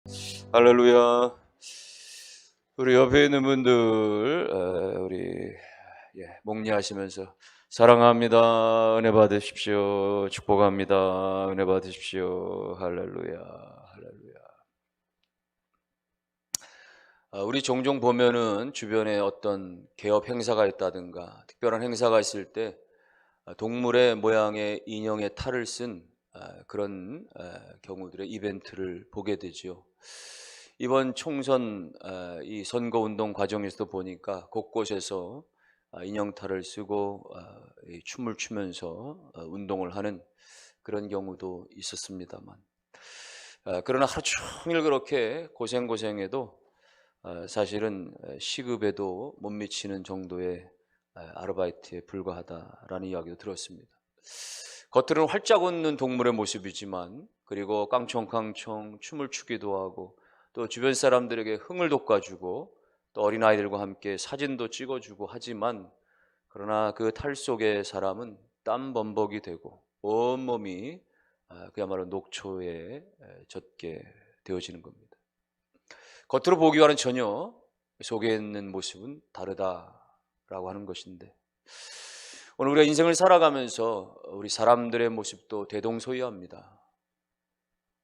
할렐루야. 우리 옆에 있는 분들, 우리 목리하시면서 사랑합니다. 은혜 받으십시오. 축복합니다. 은혜 받으십시오. 할렐루야. 할렐루야. 우리 종종 보면은 주변에 어떤 개업 행사가 있다든가 특별한 행사가 있을 때 동물의 모양의 인형의 탈을 쓴 그런 경우들의 이벤트를 보게 되죠. 이번 총선 이 선거운동 과정에서도 보니까 곳곳에서 인형탈을 쓰고 이 춤을 추면서 운동을 하는 그런 경우도 있었습니다만, 그러나 하루 종일 그렇게 고생해도 사실은 시급에도 못 미치는 정도의 아르바이트에 불과하다라는 이야기도 들었습니다. 겉으로는 활짝 웃는 동물의 모습이지만, 그리고 깡총깡총 춤을 추기도 하고 또 주변 사람들에게 흥을 돋궈주고 또 어린아이들과 함께 사진도 찍어주고 하지만, 그러나 그 탈 속의 사람은 땀 범벅이 되고 온몸이 그야말로 녹초에 젖게 되어지는 겁니다. 겉으로 보기와는 전혀 속에 있는 모습은 다르다라고 하는 것인데, 오늘 우리가 인생을 살아가면서 우리 사람들의 모습도 대동소이합니다.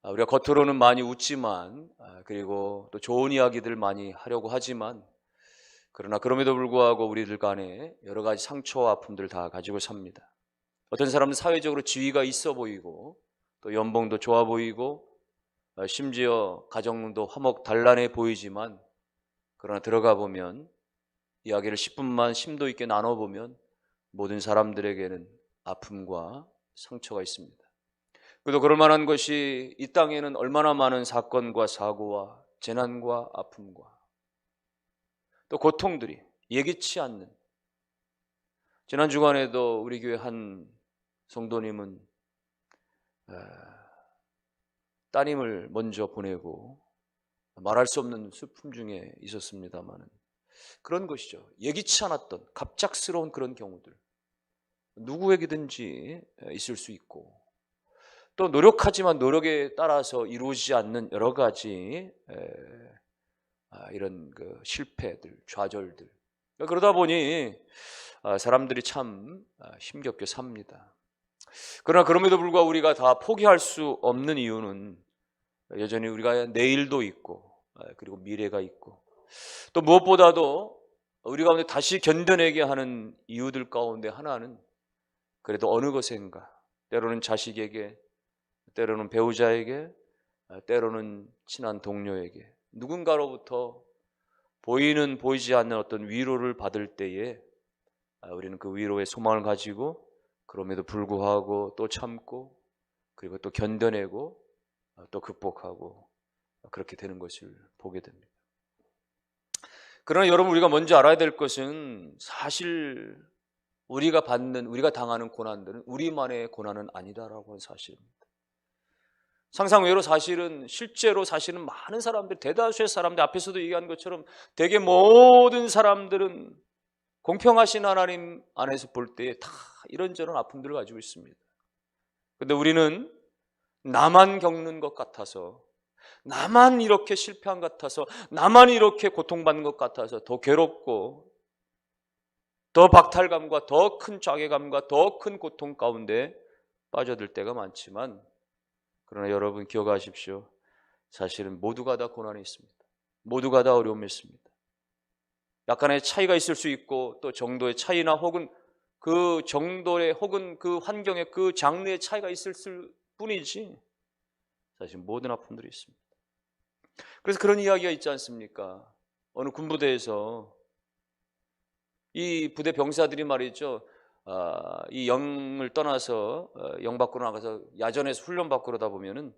우리가 겉으로는 많이 웃지만, 그리고 또 좋은 이야기들 많이 하려고 하지만, 그러나 그럼에도 불구하고 우리들 간에 여러 가지 상처와 아픔들을 다 가지고 삽니다. 어떤 사람은 사회적으로 지위가 있어 보이고 또 연봉도 좋아 보이고 심지어 가정도 화목단란해 보이지만, 그러나 들어가 보면 이야기를 10분만 심도 있게 나눠보면 모든 사람들에게는 아픔과 상처가 있습니다. 그래도 그럴 만한 것이 이 땅에는 얼마나 많은 사건과 사고와 재난과 아픔과 또 고통들이 예기치 않는, 지난 주간에도 우리 교회 한 성도님은 따님을 먼저 보내고 말할 수 없는 슬픔 중에 있었습니다만, 그런 것이죠. 예기치 않았던 갑작스러운 그런 경우들 누구에게든지 있을 수 있고, 또 노력하지만 노력에 따라서 이루어지지 않는 여러 가지 이런 그 실패들, 좌절들, 그러다 보니 사람들이 참 힘겹게 삽니다. 그러나 그럼에도 불구하고 우리가 다 포기할 수 없는 이유는 여전히 우리가 내일도 있고 그리고 미래가 있고, 또 무엇보다도 우리 가운데 다시 견뎌내게 하는 이유들 가운데 하나는 그래도 어느 것인가, 때로는 자식에게, 때로는 배우자에게, 때로는 친한 동료에게 누군가로부터 보이는 보이지 않는 어떤 위로를 받을 때에 우리는 그 위로의 소망을 가지고 그럼에도 불구하고 또 참고 그리고 또 견뎌내고 또 극복하고 그렇게 되는 것을 보게 됩니다. 그러나 여러분, 우리가 먼저 알아야 될 것은 사실 우리가 당하는 고난들은 우리만의 고난은 아니다라고 하는 사실입니다. 상상외로 실제로 사실은 많은 사람들, 대다수의 사람들, 앞에서도 얘기한 것처럼 대개 모든 사람들은 공평하신 하나님 안에서 볼 때 다 이런저런 아픔들을 가지고 있습니다. 그런데 우리는 나만 겪는 것 같아서, 나만 이렇게 실패한 것 같아서, 나만 이렇게 고통받는 것 같아서 더 괴롭고 더 박탈감과 더 큰 자괴감과 더 큰 고통 가운데 빠져들 때가 많지만, 그러나 여러분 기억하십시오. 사실은 모두가 다 고난이 있습니다. 모두가 다 어려움이 있습니다. 약간의 차이가 있을 수 있고 또 정도의 차이나 혹은 그 정도의 혹은 그 환경의 그 장르의 차이가 있을 뿐이지 사실 모든 아픔들이 있습니다. 그래서 그런 이야기가 있지 않습니까? 어느 군부대에서 이 부대 병사들이 말이죠, 이 영을 떠나서 영 밖으로 나가서 야전에서 훈련 받고 그러다 보면은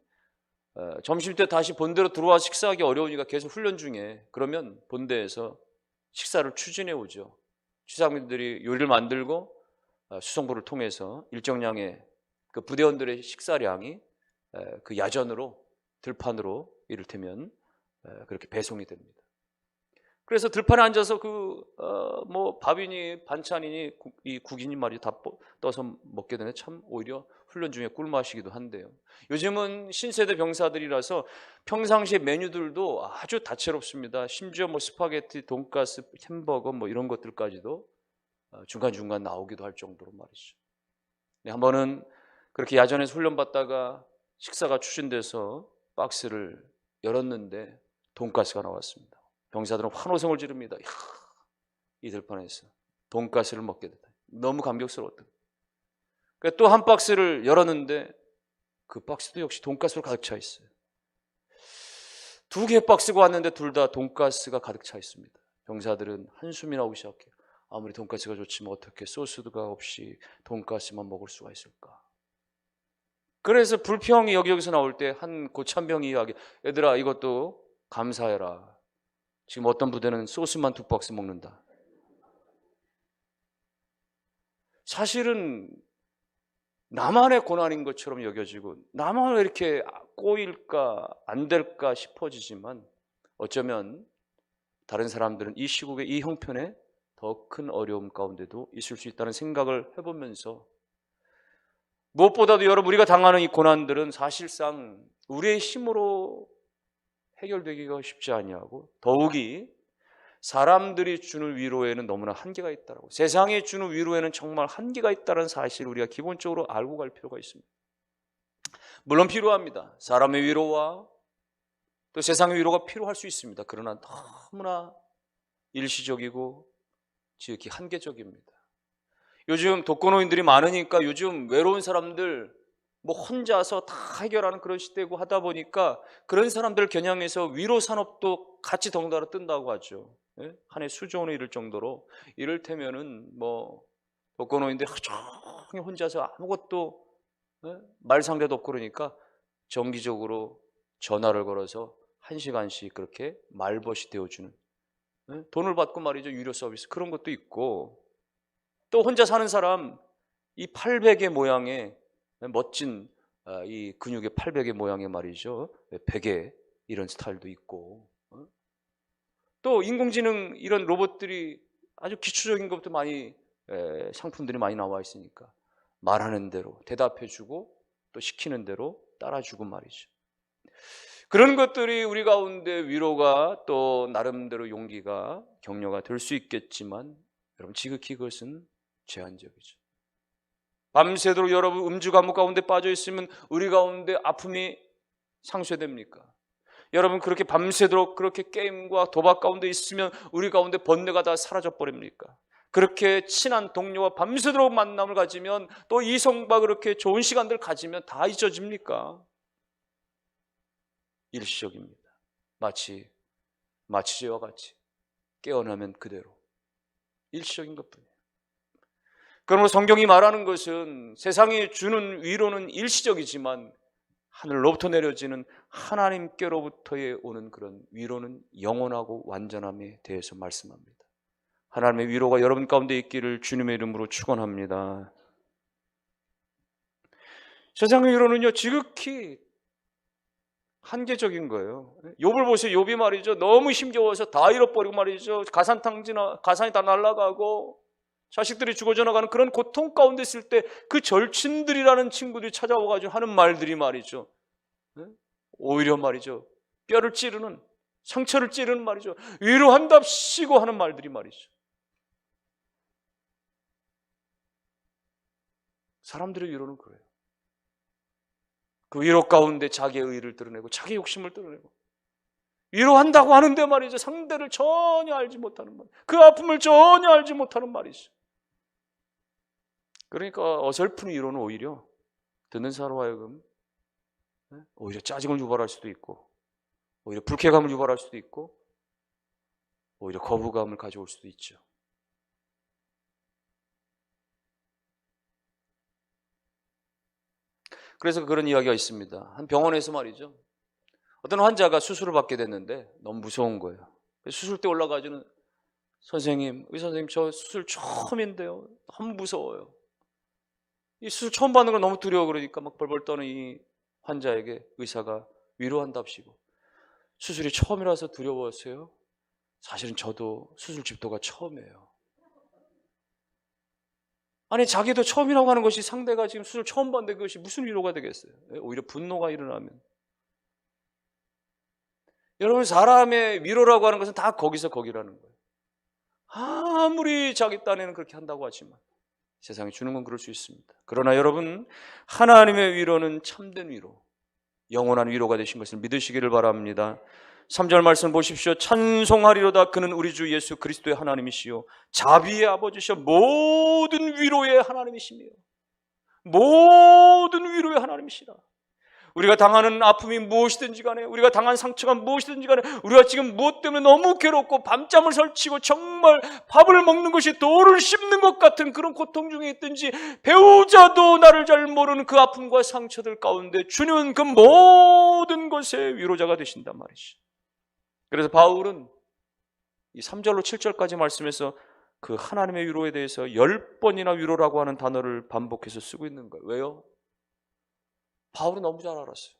점심때 다시 본대로 들어와 식사하기 어려우니까 계속 훈련 중에, 그러면 본대에서 식사를 추진해 오죠. 취사병들이 요리를 만들고 수송부를 통해서 일정량의 그 부대원들의 식사량이 그 야전으로, 들판으로 이를테면 그렇게 배송이 됩니다. 그래서 들판에 앉아서 뭐 밥이니 반찬이니 이 국이니 말이 다 떠서 먹게 되네. 참 오히려 훈련 중에 꿀 마시기도 한데요. 요즘은 신세대 병사들이라서 평상시에 메뉴들도 아주 다채롭습니다. 심지어 뭐 스파게티, 돈가스, 햄버거 뭐 이런 것들까지도 중간중간 나오기도 할 정도로 말이죠. 한 번은 그렇게 야전에서 훈련받다가 식사가 추진돼서 박스를 열었는데 돈가스가 나왔습니다. 병사들은 환호성을 지릅니다. 이야, 이 들판에서 돈가스를 먹게 됐다. 너무 감격스러웠다. 또 한 박스를 열었는데 그 박스도 역시 돈가스로 가득 차 있어요. 2개의 박스가 왔는데 둘 다 돈가스가 가득 차 있습니다. 병사들은 한숨이 나오기 시작해요. 아무리 돈가스가 좋지만 어떻게 소스가 없이 돈가스만 먹을 수가 있을까? 그래서 불평이 여기저기서 나올 때 한 고참병이 이야기, 얘들아 이것도 감사해라. 지금 어떤 부대는 소스만 2박스 먹는다. 사실은 나만의 고난인 것처럼 여겨지고 나만 왜 이렇게 꼬일까 안 될까 싶어지지만 어쩌면 다른 사람들은 이 시국의 이 형편에 더 큰 어려움 가운데도 있을 수 있다는 생각을 해보면서 무엇보다도 여러분 우리가 당하는 이 고난들은 사실상 우리의 힘으로 해결되기가 쉽지 아니하고 더욱이 사람들이 주는 위로에는 너무나 한계가 있다라고, 세상이 주는 위로에는 정말 한계가 있다는 사실을 우리가 기본적으로 알고 갈 필요가 있습니다. 물론 필요합니다. 사람의 위로와 또 세상의 위로가 필요할 수 있습니다. 그러나 너무나 일시적이고 지극히 한계적입니다. 요즘 독거노인들이 많으니까 요즘 외로운 사람들 뭐 혼자서 다 해결하는 그런 시대고 하다 보니까 그런 사람들을 겨냥해서 위로 산업도 같이 덩달아 뜬다고 하죠. 한 해 수조 원에 이를 정도로. 이를테면은 뭐 독거노인들 조용히 혼자서 아무것도 말 상대도 없고 그러니까 정기적으로 전화를 걸어서 1시간씩 그렇게 말벗이 되어주는, 돈을 받고 말이죠. 유료 서비스 그런 것도 있고, 또 혼자 사는 사람 이 800의 모양의 멋진 이 근육의 800의 모양의 말이죠. 베개 이런 스타일도 있고, 또 인공지능 이런 로봇들이 아주 기초적인 것부터 많이 상품들이 많이 나와 있으니까 말하는 대로 대답해주고 또 시키는 대로 따라주고 말이죠. 그런 것들이 우리 가운데 위로가 또 나름대로 용기가 격려가 될 수 있겠지만 여러분 지극히 그것은 제한적이죠. 밤새도록 여러분 음주 감옥 가운데 빠져 있으면 우리 가운데 아픔이 상쇄됩니까? 여러분 그렇게 밤새도록 그렇게 게임과 도박 가운데 있으면 우리 가운데 번뇌가 다 사라져 버립니까? 그렇게 친한 동료와 밤새도록 만남을 가지면 또 이성과 그렇게 좋은 시간들 가지면 다 잊어집니까? 일시적입니다. 마치 마취제와 같이 깨어나면 그대로 일시적인 것뿐이에요. 그러므로 성경이 말하는 것은 세상이 주는 위로는 일시적이지만 하늘로부터 내려지는 하나님께로부터의 오는 그런 위로는 영원하고 완전함에 대해서 말씀합니다. 하나님의 위로가 여러분 가운데 있기를 주님의 이름으로 축원합니다. 세상의 위로는요 지극히 한계적인 거예요. 욥을 보세요. 욥이 말이죠 너무 힘겨워서 다 잃어버리고 말이죠 가산이 다 날아가고 자식들이 죽어져 나가는 그런 고통 가운데 있을 때 그 절친들이라는 친구들이 찾아와가지고 하는 말들이 말이죠 오히려 말이죠 뼈를 찌르는, 상처를 찌르는 말이죠 위로한답시고 하는 말들이 말이죠. 사람들의 위로는 그래요. 그 위로 가운데 자기의 의의를 드러내고 자기 욕심을 드러내고 위로한다고 하는데 말이죠 상대를 전혀 알지 못하는 말, 그 아픔을 전혀 알지 못하는 말이죠. 그러니까 어설픈 위로는 오히려 듣는 사람으로 하여금 오히려 짜증을 유발할 수도 있고 오히려 불쾌감을 유발할 수도 있고 오히려 거부감을 가져올 수도 있죠. 그래서 그런 이야기가 있습니다. 한 병원에서 말이죠 어떤 환자가 수술을 받게 됐는데 너무 무서운 거예요. 수술대 올라가지는 선생님, 의사 선생님 저 수술 처음인데요 너무 무서워요. 이 수술 처음 받는 걸 너무 두려워. 그러니까 막 벌벌 떠는 이 환자에게 의사가 위로한답시고 수술이 처음이라서 두려웠어요? 사실은 저도 수술 집도가 처음이에요. 아니 자기도 처음이라고 하는 것이 상대가 지금 수술 처음 봤는데 그것이 무슨 위로가 되겠어요? 오히려 분노가 일어나면. 여러분 사람의 위로라고 하는 것은 다 거기서 거기라는 거예요. 아무리 자기 딴에는 그렇게 한다고 하지만 세상이 주는 건 그럴 수 있습니다. 그러나 여러분 하나님의 위로는 참된 위로, 영원한 위로가 되신 것을 믿으시기를 바랍니다. 3절 말씀 보십시오. 찬송하리로다 그는 우리 주 예수 그리스도의 하나님이시요 자비의 아버지시여 모든 위로의 하나님이시며 모든 위로의 하나님이시라. 우리가 당하는 아픔이 무엇이든지 간에, 우리가 당한 상처가 무엇이든지 간에, 우리가 지금 무엇 때문에 너무 괴롭고 밤잠을 설치고 정말 밥을 먹는 것이 돌을 씹는 것 같은 그런 고통 중에 있든지, 배우자도 나를 잘 모르는 그 아픔과 상처들 가운데 주님은 그 모든 것의 위로자가 되신단 말이죠. 그래서 바울은 이 3절로 7절까지 말씀에서 그 하나님의 위로에 대해서 10번이나 위로라고 하는 단어를 반복해서 쓰고 있는 거예요. 왜요? 바울은 너무 잘 알았어요.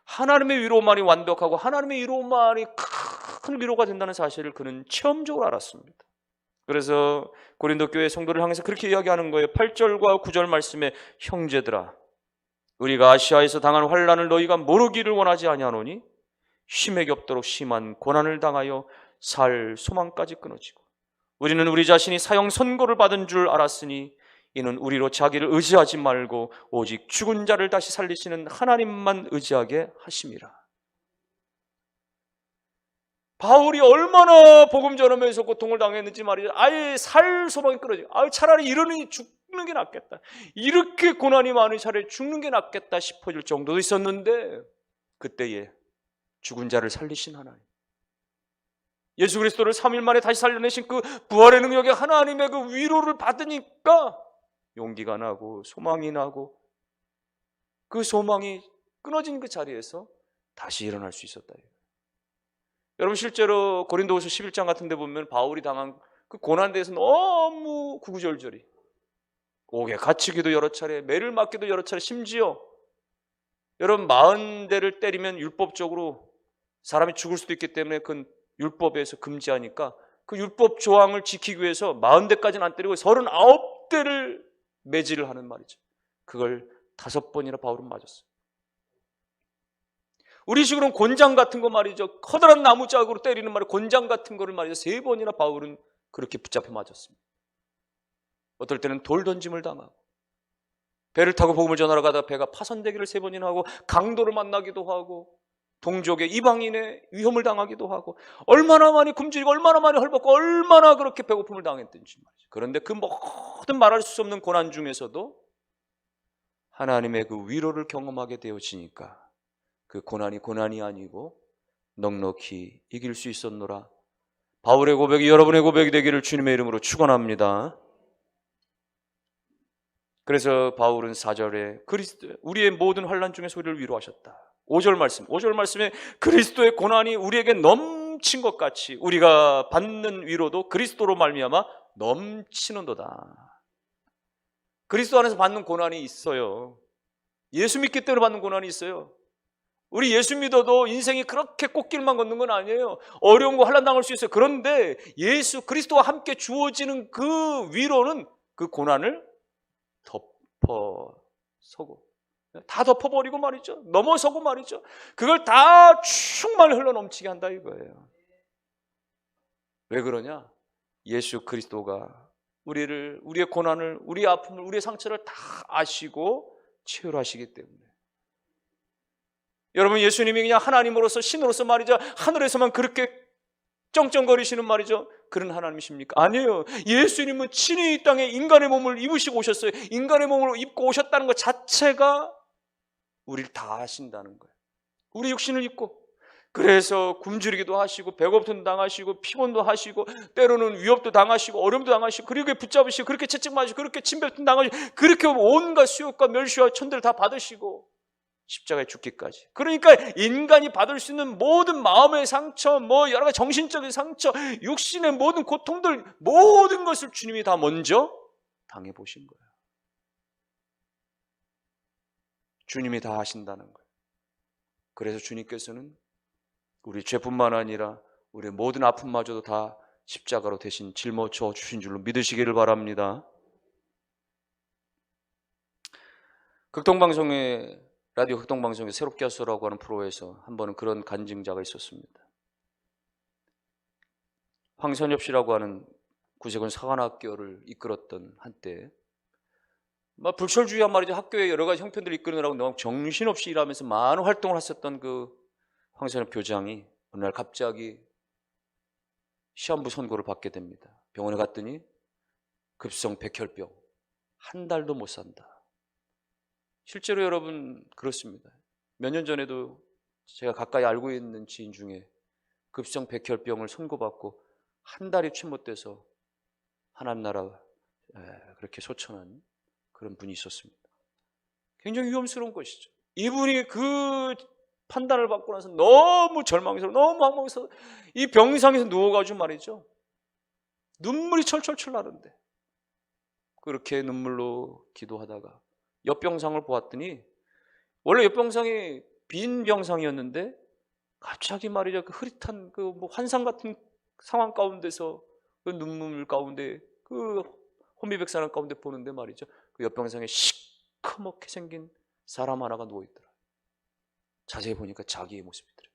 하나님의 위로만이 완벽하고 하나님의 위로만이 큰 위로가 된다는 사실을 그는 체험적으로 알았습니다. 그래서 고린도 교회 성도를 향해서 그렇게 이야기하는 거예요. 8절과 9절 말씀에 형제들아 우리가 아시아에서 당한 환난을 너희가 모르기를 원하지 아니하노니 힘에게 없도록 심한 고난을 당하여 살 소망까지 끊어지고 우리는 우리 자신이 사형 선고를 받은 줄 알았으니 이는 우리로 자기를 의지하지 말고 오직 죽은 자를 다시 살리시는 하나님만 의지하게 하심이라. 바울이 얼마나 복음 전하면서 고통을 당했는지 말이죠. 아예 살 소망이 끊어지고 차라리 이러니 죽는 게 낫겠다. 이렇게 고난이 많으니 차라리 죽는 게 낫겠다 싶어질 정도도 있었는데 그때에 죽은 자를 살리신 하나님, 예수 그리스도를 3일 만에 다시 살려내신 그 부활의 능력에 하나님의 그 위로를 받으니까 용기가 나고 소망이 나고 그 소망이 끊어진 그 자리에서 다시 일어날 수 있었다. 여러분 실제로 고린도후서 11장 같은 데 보면 바울이 당한 그 고난에 대해서 너무 구구절절히 옥에 갇히기도 여러 차례, 매를 맞기도 여러 차례, 심지어 여러분 40대를 때리면 율법적으로 사람이 죽을 수도 있기 때문에 그 율법에서 금지하니까 그 율법 조항을 지키기 위해서 40대까지는 안 때리고 39대를 매질을 하는 말이죠. 그걸 5번이나 바울은 맞았어요. 우리 식으로는 곤장 같은 거 말이죠. 커다란 나무짝으로 때리는 말이 곤장 같은 거를 말이죠. 3번이나 바울은 그렇게 붙잡혀 맞았습니다. 어떨 때는 돌 던짐을 당하고 배를 타고 복음을 전하러 가다가 배가 파손되기를 3번이나 하고 강도를 만나기도 하고 동족의 이방인의 위험을 당하기도 하고 얼마나 많이 굶주리고 얼마나 많이 헐벗고 얼마나 그렇게 배고픔을 당했든지 말이죠. 그런데 그 모든 말할 수 없는 고난 중에서도 하나님의 그 위로를 경험하게 되어지니까 그 고난이 고난이 아니고 넉넉히 이길 수 있었노라. 바울의 고백이 여러분의 고백이 되기를 주님의 이름으로 축원합니다. 그래서 바울은 4절에 그리스도 우리의 모든 환난 중에서 우리를 위로하셨다. 5절 말씀에 그리스도의 고난이 우리에게 넘친 것 같이 우리가 받는 위로도 그리스도로 말미암아 넘치는도다. 그리스도 안에서 받는 고난이 있어요. 예수 믿기 때문에 받는 고난이 있어요. 우리 예수 믿어도 인생이 그렇게 꽃길만 걷는 건 아니에요. 어려운 거 환난 당할 수 있어요. 그런데 예수 그리스도와 함께 주어지는 그 위로는 그 고난을 덮어서고 다 덮어버리고 말이죠. 넘어서고 말이죠. 그걸 다 충만히 흘러넘치게 한다 이거예요. 왜 그러냐? 예수 그리스도가 우리의 고난을, 우리의 아픔을, 우리의 상처를 다 아시고 치유하시기 때문에. 여러분 예수님이 그냥 하나님으로서 신으로서 말이죠. 하늘에서만 그렇게 쩡쩡거리시는 말이죠. 그런 하나님이십니까? 아니에요. 예수님은 친히 이 땅에 인간의 몸을 입으시고 오셨어요. 인간의 몸을 입고 오셨다는 것 자체가 우리를 다 아신다는 거예요. 우리 육신을 입고 그래서 굶주리기도 하시고 배고픔도 당하시고 피곤도 하시고 때로는 위협도 당하시고 어려움도 당하시고 그렇게 붙잡으시고 그렇게 채찍 맞으시고 그렇게 침뱉음 당하시고 그렇게 온갖 수욕과 멸시와 천대를 다 받으시고 십자가에 죽기까지. 그러니까 인간이 받을 수 있는 모든 마음의 상처, 여러 가지 정신적인 상처, 육신의 모든 고통들, 모든 것을 주님이 다 먼저 당해보신 거예요. 주님이 다 하신다는 거예요. 그래서 주님께서는 우리 죄뿐만 아니라 우리의 모든 아픔마저도 다 십자가로 대신 짊어져 주신 줄로 믿으시기를 바랍니다. 라디오 극동방송에 새롭게 하소서라고 하는 프로에서 한 번은 그런 간증자가 있었습니다. 황선엽 씨라고 하는 구세군 사관학교를 이끌었던 한때 불철주의한 말이죠. 학교에 여러 가지 형편들을 이끌느라고 너무 정신없이 일하면서 많은 활동을 했었던 그 황선엽 교장이 어느 날 갑자기 시한부 선고를 받게 됩니다. 병원에 갔더니 급성 백혈병, 한 달도 못 산다. 실제로 여러분 그렇습니다. 몇 년 전에도 제가 가까이 알고 있는 지인 중에 급성 백혈병을 선고받고 한 달이 채 못 돼서 하나님 나라 그렇게 소천한 그런 분이 있었습니다. 굉장히 위험스러운 것이죠. 이분이 그 판단을 받고 나서 너무 절망스러워, 너무 황망해서 이 병상에서 누워가지고 말이죠, 눈물이 철철철 나는데 그렇게 눈물로 기도하다가 옆 병상을 보았더니 원래 옆 병상이 빈 병상이었는데 갑자기 말이죠, 그 흐릿한 그 환상 같은 상황 가운데서 그 눈물 가운데 그 혼미백산한 가운데 보는데 말이죠, 그 옆 병상에 시커멓게 생긴 사람 하나가 누워있더라. 자세히 보니까 자기의 모습이더라.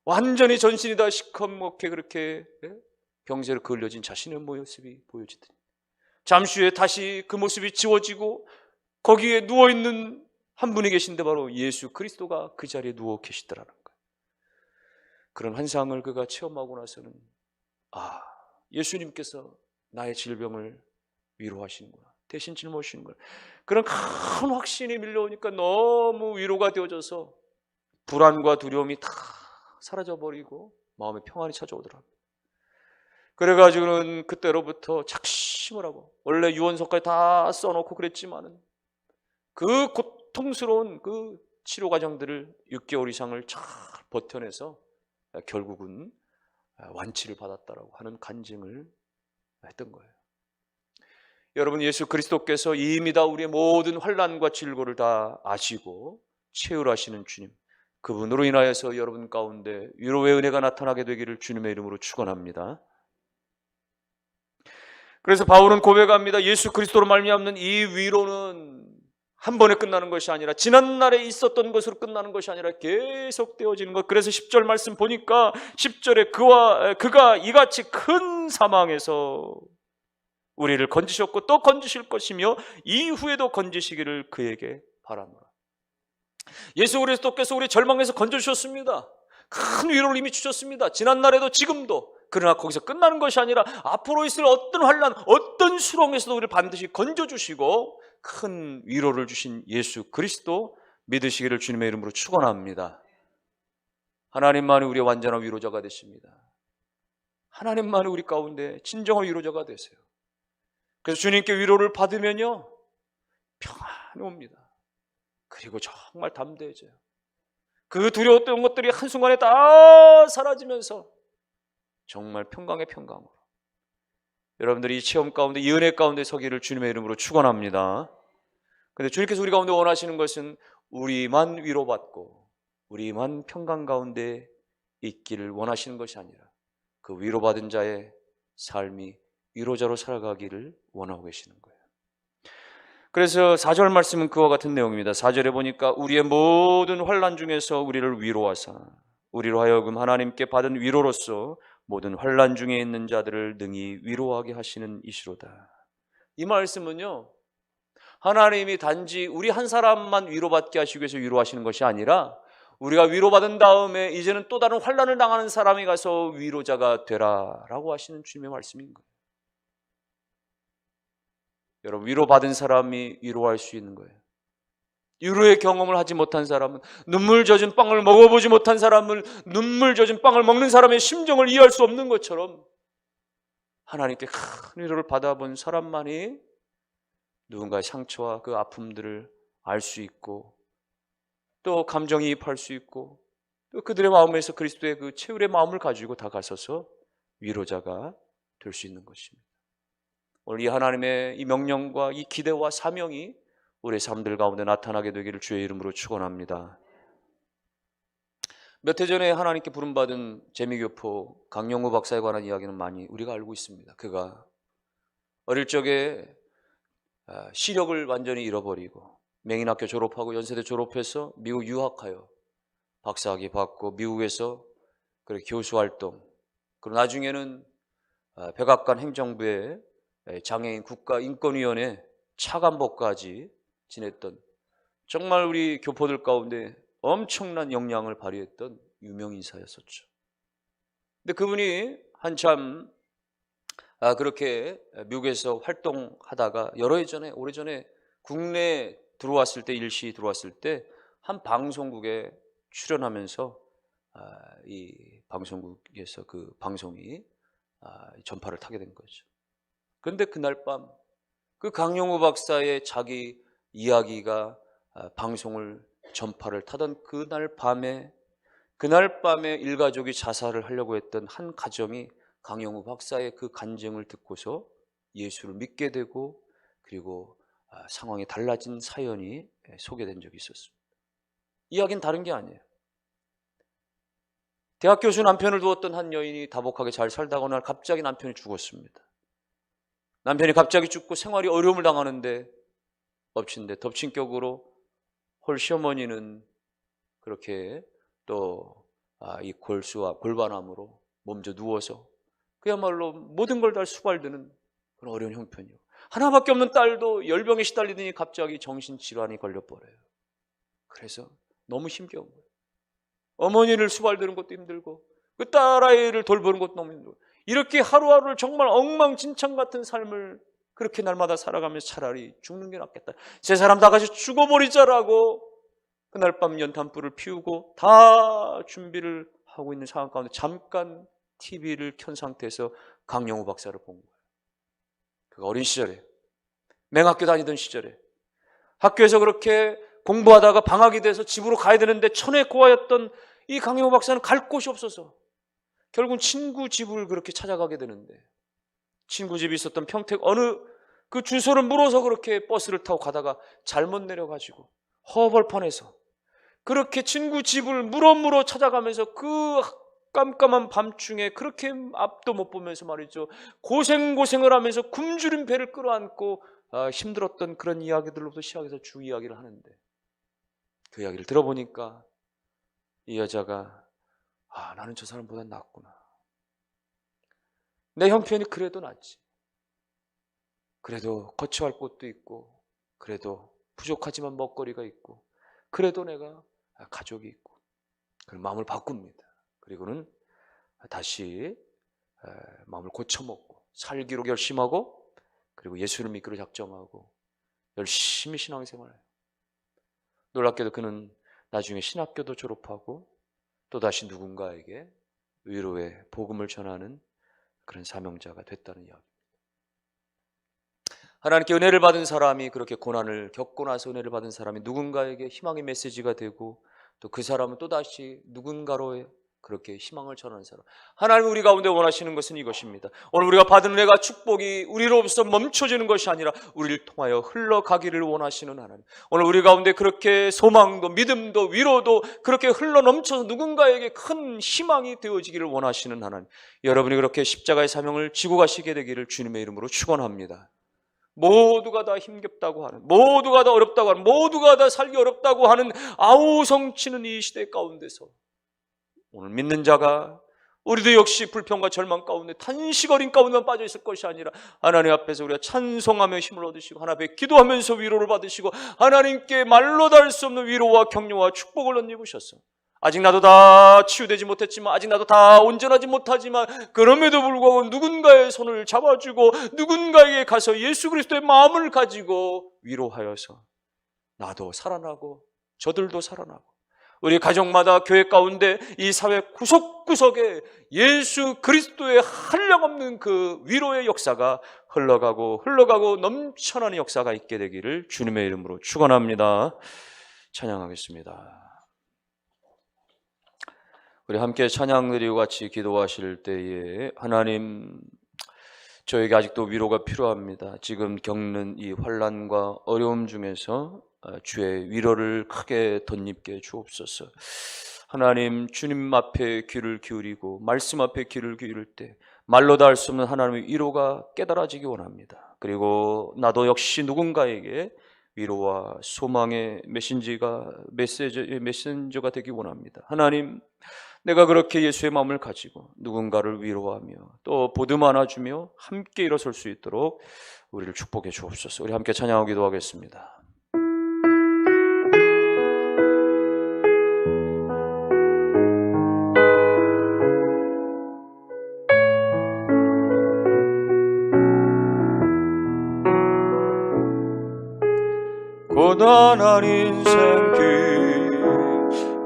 완전히 전신이 다 시커멓게 그렇게 병세로 그을려진 자신의 모습이 보여지더니 잠시 후에 다시 그 모습이 지워지고 거기에 누워있는 한 분이 계신데 바로 예수 그리스도가 그 자리에 누워 계시더라는 거예요. 그런 환상을 그가 체험하고 나서는 예수님께서 나의 질병을 위로하시는구나, 대신 짊어지시는구나, 그런 큰 확신이 밀려오니까 너무 위로가 되어져서 불안과 두려움이 다 사라져버리고 마음의 평안이 찾아오더라고요. 그래가지고는 그때로부터 작심을 하고, 원래 유언서까지 다 써놓고 그랬지만은 그 고통스러운 그 치료 과정들을 6개월 이상을 잘 버텨내서 결국은 완치를 받았다라고 하는 간증을 했던 거예요. 여러분, 예수 그리스도께서 이미 다 우리의 모든 환난과 질고를 다 아시고 채울하시는 주님, 그분으로 인하여서 여러분 가운데 위로의 은혜가 나타나게 되기를 주님의 이름으로 축원합니다. 그래서 바울은 고백합니다. 예수 그리스도로 말미암는 이 위로는 한 번에 끝나는 것이 아니라, 지난날에 있었던 것으로 끝나는 것이 아니라 계속 되어지는 것. 그래서 10절 말씀 보니까 10절에 그가 이같이 큰 사망에서 우리를 건지셨고 또 건지실 것이며 이후에도 건지시기를 그에게 바라노라. 예수 그리스도께서 우리 절망에서 건져주셨습니다. 큰 위로를 이미 주셨습니다. 지난날에도 지금도. 그러나 거기서 끝나는 것이 아니라 앞으로 있을 어떤 환난, 어떤 수렁에서도 우리를 반드시 건져주시고 큰 위로를 주신 예수 그리스도 믿으시기를 주님의 이름으로 축원합니다. 하나님만이 우리의 완전한 위로자가 되십니다. 하나님만이 우리 가운데 진정한 위로자가 되세요. 그래서 주님께 위로를 받으면요, 평안이 옵니다. 그리고 정말 담대해져요. 그 두려웠던 것들이 한순간에 다 사라지면서 정말 평강의 평강으로 여러분들이 이 체험 가운데, 이 은혜 가운데 서기를 주님의 이름으로 축원합니다. 그런데 주님께서 우리 가운데 원하시는 것은 우리만 위로받고 우리만 평강 가운데 있기를 원하시는 것이 아니라 그 위로받은 자의 삶이 위로자로 살아가기를 원하고 계시는 거예요. 그래서 4절 말씀은 그와 같은 내용입니다. 4절에 보니까 우리의 모든 환난 중에서 우리를 위로하사 우리로 하여금 하나님께 받은 위로로서 모든 환난 중에 있는 자들을 능히 위로하게 하시는 이시로다. 이 말씀은요, 하나님이 단지 우리 한 사람만 위로받게 하시기 위해서 위로하시는 것이 아니라 우리가 위로받은 다음에 이제는 또 다른 환난을 당하는 사람이 가서 위로자가 되라라고 하시는 주님의 말씀인 거예요. 여러분, 위로받은 사람이 위로할 수 있는 거예요. 위로의 경험을 하지 못한 사람은, 눈물 젖은 빵을 먹어보지 못한 사람은 눈물 젖은 빵을 먹는 사람의 심정을 이해할 수 없는 것처럼 하나님께 큰 위로를 받아본 사람만이 누군가의 상처와 그 아픔들을 알 수 있고 또 감정이입할 수 있고 또 그들의 마음에서 그리스도의 그 최후의 마음을 가지고 다가서서 위로자가 될 수 있는 것입니다. 오늘 이 하나님의 이 명령과 이 기대와 사명이 우리의 삶들 가운데 나타나게 되기를 주의 이름으로 축원합니다. 몇 해 전에 하나님께 부름받은 재미교포 강영우 박사에 관한 이야기는 많이 우리가 알고 있습니다. 그가 어릴 적에 시력을 완전히 잃어버리고 맹인학교 졸업하고 연세대 졸업해서 미국 유학하여 박사학위 받고 미국에서 그렇게 교수 활동, 그리고 나중에는 백악관 행정부의 장애인 국가인권위원회 차관보까지 지냈던, 정말 우리 교포들 가운데 엄청난 영향을 발휘했던 유명 인사였었죠. 근데 그분이 한참 그렇게 미국에서 활동하다가 오래전에 국내에 들어왔을 때, 일시 들어왔을 때 한 방송국에 출연하면서 이 방송국에서 그 방송이 전파를 타게 된 거죠. 그런데 그날 밤 그 강영우 박사의 자기 이야기가 방송을 전파를 타던 그날 밤에 일가족이 자살을 하려고 했던 한 가정이 강영우 박사의 그 간증을 듣고서 예수를 믿게 되고, 그리고 상황이 달라진 사연이 소개된 적이 있었습니다. 이야기는 다른 게 아니에요. 대학 교수 남편을 두었던 한 여인이 다복하게 잘 살다가 어느 날 갑자기 남편이 죽었습니다. 남편이 갑자기 죽고 생활이 어려움을 당하는데 엎친 데 덮친 격으로 홀 시어머니는 그렇게 또 이 골수와 골반암으로 몸져 누워서 그야말로 모든 걸 다 수발드는 그런 어려운 형편이요. 하나밖에 없는 딸도 열병에 시달리더니 갑자기 정신질환이 걸려버려요. 그래서 너무 힘겨운 거예요. 어머니를 수발드는 것도 힘들고 그 딸아이를 돌보는 것도 너무 힘들고, 이렇게 하루하루를 정말 엉망진창 같은 삶을 그렇게 날마다 살아가면서 차라리 죽는 게 낫겠다, 세 사람 다 같이 죽어버리자라고 그날 밤 연탄불을 피우고 다 준비를 하고 있는 상황 가운데 잠깐 TV를 켠 상태에서 강영우 박사를 본 거예요. 그가 어린 시절에, 맹학교 다니던 시절에 학교에서 그렇게 공부하다가 방학이 돼서 집으로 가야 되는데 천의 고아였던 이 강영우 박사는 갈 곳이 없어서 결국은 친구 집을 그렇게 찾아가게 되는데, 친구 집이 있었던 평택 어느 그 주소를 물어서 그렇게 버스를 타고 가다가 잘못 내려가지고 허벌판에서 그렇게 친구 집을 물어 찾아가면서 그 깜깜한 밤중에 그렇게 앞도 못 보면서 말이죠, 고생을 하면서 굶주린 배를 끌어안고 힘들었던 그런 이야기들로부터 시작해서 주 이야기를 하는데, 그 이야기를 들어보니까 이 여자가 나는 저 사람보다 낫구나. 내 형편이 그래도 낫지. 그래도 거처할 곳도 있고, 그래도 부족하지만 먹거리가 있고, 그래도 내가 가족이 있고. 그 마음을 바꿉니다. 그리고는 다시 마음을 고쳐먹고 살기로 결심하고, 그리고 예수를 믿기로 작정하고 열심히 신앙생활해요. 놀랍게도 그는 나중에 신학교도 졸업하고 또다시 누군가에게 위로의 복음을 전하는 그런 사명자가 됐다는 이야기입니다. 하나님께 은혜를 받은 사람이, 그렇게 고난을 겪고 나서 은혜를 받은 사람이 누군가에게 희망의 메시지가 되고, 또 그 사람은 또다시 누군가로 그렇게 희망을 전하는 사람. 하나님 우리 가운데 원하시는 것은 이것입니다. 오늘 우리가 받은 은혜가, 축복이 우리로부터 멈춰지는 것이 아니라 우리를 통하여 흘러가기를 원하시는 하나님. 오늘 우리 가운데 그렇게 소망도 믿음도 위로도 그렇게 흘러넘쳐서 누군가에게 큰 희망이 되어지기를 원하시는 하나님. 여러분이 그렇게 십자가의 사명을 지고 가시게 되기를 주님의 이름으로 축원합니다. 모두가 다 힘겹다고 하는, 모두가 다 어렵다고 하는, 모두가 다 살기 어렵다고 하는 아우성치는 이 시대 가운데서 오늘 믿는 자가, 우리도 역시 불평과 절망 가운데 탄식어린 가운데만 빠져 있을 것이 아니라 하나님 앞에서 우리가 찬송하며 힘을 얻으시고, 하나님 앞에 기도하면서 위로를 받으시고, 하나님께 말로 다 할 수 없는 위로와 격려와 축복을 덧입으셨어. 아직 나도 다 치유되지 못했지만, 아직 나도 다 온전하지 못하지만, 그럼에도 불구하고 누군가의 손을 잡아주고 누군가에게 가서 예수 그리스도의 마음을 가지고 위로하여서 나도 살아나고 저들도 살아나고, 우리 가정마다 교회 가운데 이 사회 구석구석에 예수 그리스도의 한량없는 그 위로의 역사가 흘러가고 넘쳐나는 역사가 있게 되기를 주님의 이름으로 축원합니다. 찬양하겠습니다. 우리 함께 찬양 드리고 같이 기도하실 때에, 하나님, 저에게 아직도 위로가 필요합니다. 지금 겪는 이 환난과 어려움 중에서 주의 위로를 크게 덧입게 주옵소서. 하나님, 주님 앞에 귀를 기울이고 말씀 앞에 귀를 기울일 때 말로 다 할 수 없는 하나님의 위로가 깨달아지기 원합니다. 그리고 나도 역시 누군가에게 위로와 소망의 메신저가 되기 원합니다. 하나님, 내가 그렇게 예수의 마음을 가지고 누군가를 위로하며 또 보듬 안아주며 함께 일어설 수 있도록 우리를 축복해 주옵소서. 우리 함께 찬양하고 기도하겠습니다. 고단한 인생길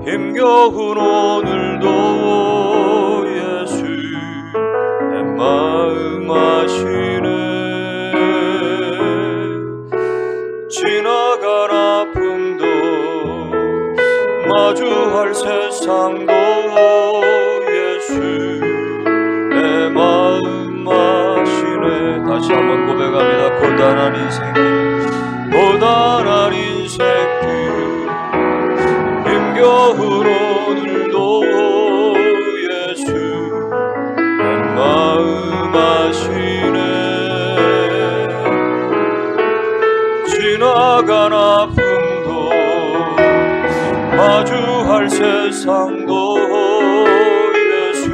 힘겨운 오늘도 예수 내 마음 아시네. 지나간 아픔도 마주할 세상도 예수 내 마음 아시네. 다시 한번 고백합니다. 고단한 인생길, 고단한 인생길 힘겨운 오늘도 예수 내 마음 아시네. 지나간 아픔도 마주할 세상도 예수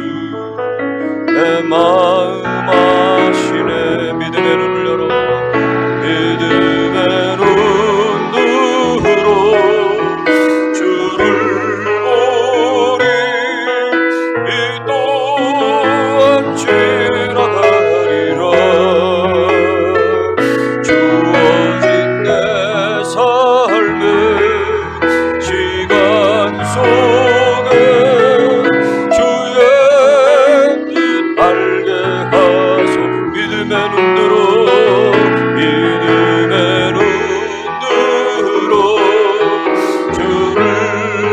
내 마음 아시네. 믿음의 눈을 열어, 믿음의 눈으로 주를 보리. 이 또한 지나가리라. 주어진 내 삶의 시간 속에 주의 뜻 알게 하소. 믿음의 눈으로, 믿음의 눈으로 주를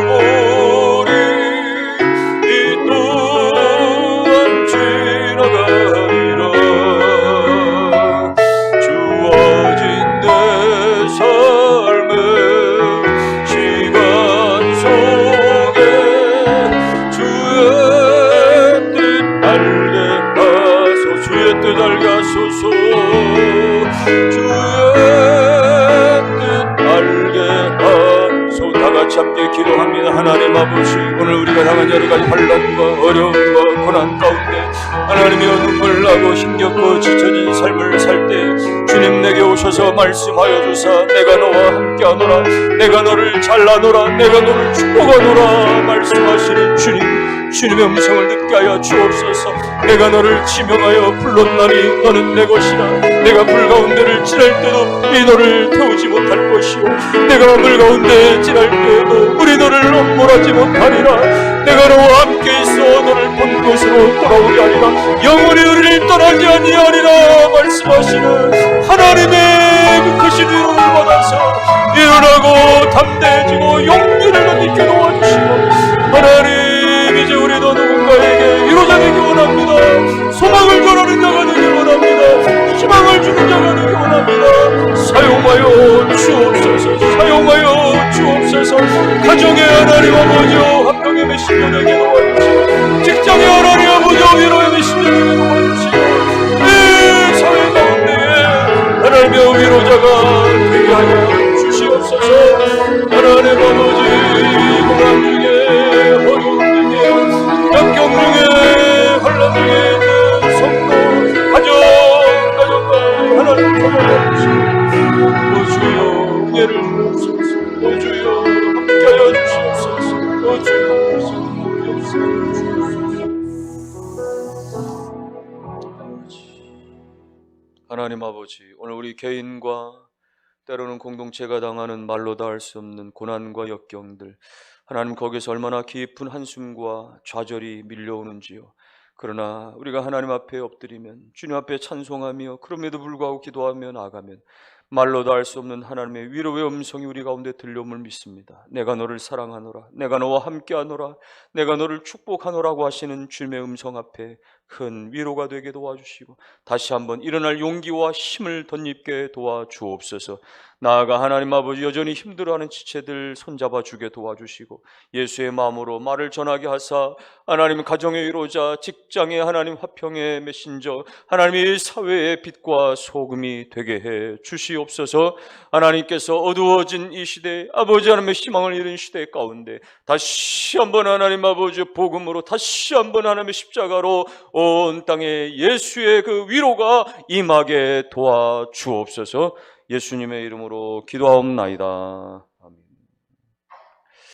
보리. 이 또한 지나가리라. 주어진 내 삶의 시간 속에 주의 뜻 알게 하소. 주의 뜻 알게 하소서. 주의 뜻 알게 하소. 다같이 함께 기도합니다. 하나님 아버지, 오늘 우리가 당한 여러가지 환난과 어려움과 고난 가운데 하나님이여 눈물 나고 힘겹고 지쳐진 삶을 살 때 주님 내게 오셔서 말씀하여 주사 내가 너와 함께하노라, 내가 너를 잘라노라, 내가 너를 축복하노라 말씀하시는 주님, 주님의 음성을 듣게 하여 주옵소서. 내가 너를 지명하여 불렀나니 너는 내 것이라. 내가 물 가운데를 지날 때도 이 너를 태우지 못할 것이요, 내가 물 가운데 지날 때도 우리 너를 엄몰하지 못하리라. 내가 너와 함께 있어 너를 본 곳으로 돌아오게 하리라. 영원히 우리를 떠나지 아니하리라 말씀하시는 하나님의 그 크신 위로를 받아서 일어나고 담대해지고 용기를 얻게 도와주시고, 하나님 이제 우리도 누군가에게 위로자 되기 원합니다. 소망을 전하는 자가 되기 원합니다. 희망을 주는 자가 되기 원합니다. 사용하여 주옵소서. 사용하여 주옵소서. 가정의 하나님 아버지여 합병의 메시저 되게 도와주시고, 직장의 하나님 아버지여 위로의 메시저 되게 도와주시고, 이 사회 가운데에 하나님의 위로자가 되게 하여 주시옵소서. 하나님 아버지, 고난 중에 어려움 중에 역경 중에 환난 중에 있는 성도 가정과 하나님 도와주시고, 오 주여 은혜를 주옵소서. 오 주여 함께하여 주시옵소서. 오 주여 우리 없어 주옵소서. 하나님 아버지, 오늘 우리 개인과 때로는 공동체가 당하는 말로 다 할 수 없는 고난과 역경들, 하나님 거기서 얼마나 깊은 한숨과 좌절이 밀려오는지요. 그러나 우리가 하나님 앞에 엎드리면, 주님 앞에 찬송하며 그럼에도 불구하고 기도하며 나아가면 말로도 알 수 없는 하나님의 위로의 음성이 우리 가운데 들려옴을 믿습니다. 내가 너를 사랑하노라, 내가 너와 함께하노라, 내가 너를 축복하노라고 하시는 주님의 음성 앞에 큰 위로가 되게 도와주시고 다시 한번 일어날 용기와 힘을 덧입게 도와주옵소서. 나아가 하나님 아버지 여전히 힘들어하는 지체들 손잡아 주게 도와주시고 예수의 마음으로 말을 전하게 하사 하나님 가정의 위로자, 직장의 하나님 화평의 메신저, 하나님의 사회의 빛과 소금이 되게 해 주시옵소서. 하나님께서 어두워진 이 시대에 아버지 하나님의 희망을 잃은 시대 가운데 다시 한번 하나님 아버지 복음으로 다시 한번 하나님의 십자가로 온 땅에 예수의 그 위로가 임하게 도와주옵소서. 예수님의 이름으로 기도하옵나이다.